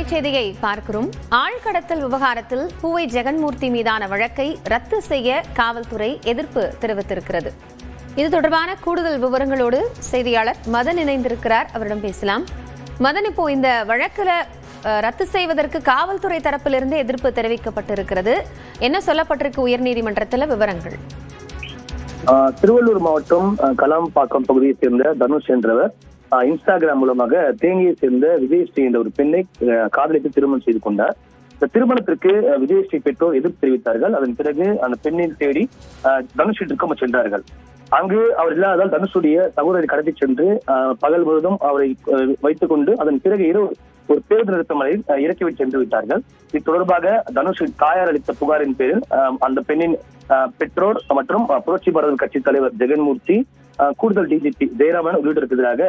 அண்மை செய்தியை பார்க்கிறோம். ஆழ்கடத்தல் விவகாரத்தில் பூவை ஜெகன்மூர்த்தி மீதான வழக்கை ரத்து செய்ய காவல்துறை எதிர்ப்பு தெரிவித்திருக்கிறது. இது தொடர்பான கூடுதல் விவரங்களோடு செய்தியாளர் மதன் இணைந்திருக்கிறார். அவரிடம் பேசலாம். மதன், இப்போ இந்த வழக்குல ரத்து செய்வதற்கு காவல்துறை தரப்பிலிருந்து எதிர்ப்பு தெரிவிக்கப்பட்டிருக்கிறது. என்ன சொல்லப்பட்டிருக்கு உயர்நீதிமன்றத்தில்? விவரங்கள். திருவள்ளூர் மாவட்டம் கலாம்பாக்கம் பகுதியை சேர்ந்த தனுஷ் என்றவர் இன்ஸ்டாகிராம் மூலமாக தேனியை சேர்ந்த விஜயஸ்ரீ என்ற ஒரு பெண்ணை காதலித்து திருமணம் செய்து கொண்டார். இந்த திருமணத்திற்கு விஜயஸ்ரீ பெற்றோர் எதிர்ப்பு தெரிவித்தார்கள். அதன் பிறகு அந்த பெண்ணை தேடி தனுஷ் வீட்டிற்கு சென்றார்கள். அங்கு அவர் இல்லாததால் தனுஷுடைய சகோதரி கடத்தி சென்று பகல் முழுவதும் அவரை வைத்துக் கொண்டு அதன் பிறகு இரவு ஒரு பேருந்து நிறுத்தமனையில் இறக்கிவிட்டு சென்று விட்டார்கள். இது தொடர்பாக தனுஷ் தாயார் அளித்த புகாரின் பேரில் அந்த பெண்ணின் பெற்றோர் மற்றும் புரட்சி பாரத கட்சி தலைவர் ஜெகன்மூர்த்தி, கூடுதல் டிஜிபி ஜெயராமன் உள்ளிட்டோருக்கு எதிராக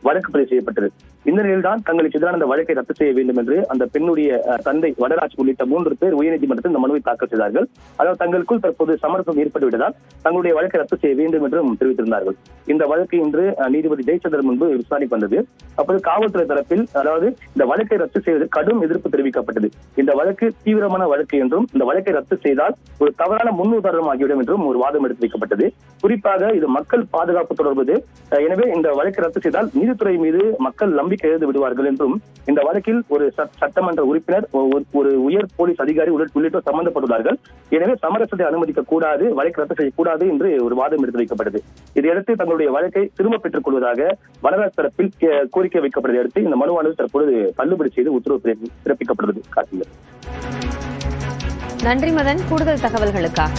வழக்கு பதிவு செய்யப்பட்டது. இந்த நிலையில்தான் தங்களுக்கு எதிரான அந்த வழக்கை ரத்து செய்ய வேண்டும் என்று அந்த பெண்ணுடைய தந்தை வடராஜ் உள்ளிட்ட 3 பேர் உயர்நீதிமன்றத்தில் இந்த மனுவை தாக்கல் செய்தார்கள். அதாவது தங்களுக்குள் தற்போது சமரசம் ஏற்பட்டுவிட்டதால் தங்களுடைய வழக்கை ரத்து செய்ய வேண்டும் என்றும் தெரிவித்திருந்தார்கள். இந்த வழக்கு இன்று நீதிபதி ஜெயச்சந்திரன் முன்பு விசாரணைக்கு வந்தது. அப்போது காவல்துறை தரப்பில் அதாவது இந்த வழக்கை ரத்து செய்வதற்கு கடும் எதிர்ப்பு தெரிவிக்கப்பட்டது. இந்த வழக்கு தீவிரமான வழக்கு என்றும் இந்த வழக்கை ரத்து செய்தால் ஒரு தவறான முன்னுதாரணம் ஆகிவிடும் என்றும் ஒரு வாதம் எடுத்து வைக்கப்பட்டது. குறிப்பாக இது மக்கள் பாதுகாப்பு தொடர்பது. எனவே இந்த வழக்கை ரத்து செய்தால் நீதித்துறை மீது மக்கள் நம்பிக்கை எழுந்து விடுவார்கள் என்றும், இந்த வழக்கில் ஒரு சட்டமன்ற உறுப்பினர், ஒரு உயர் போலீஸ் அதிகாரி உள்ளிட்டோர் சம்பந்தப்பட்டுள்ளார்கள். எனவே சமரசத்தை அனுமதிக்க கூடாது, வழக்கை ரத்து செய்யக்கூடாது என்று ஒரு வாதம் எடுத்து வைக்கப்பட்டது. இதையடுத்து தங்களுடைய வழக்கை திரும்ப பெற்றுக் கொள்வதாக வடராஜ் தரப்பில் கோரிக்கை வைக்கப்பட்டதை அடுத்து இந்த மனுவானது தற்போது தள்ளுபடி செய்து உத்தரவு பிறப்பிக்கப்பட்டது. நன்றி மதன், கூடுதல் தகவல்களுக்காக.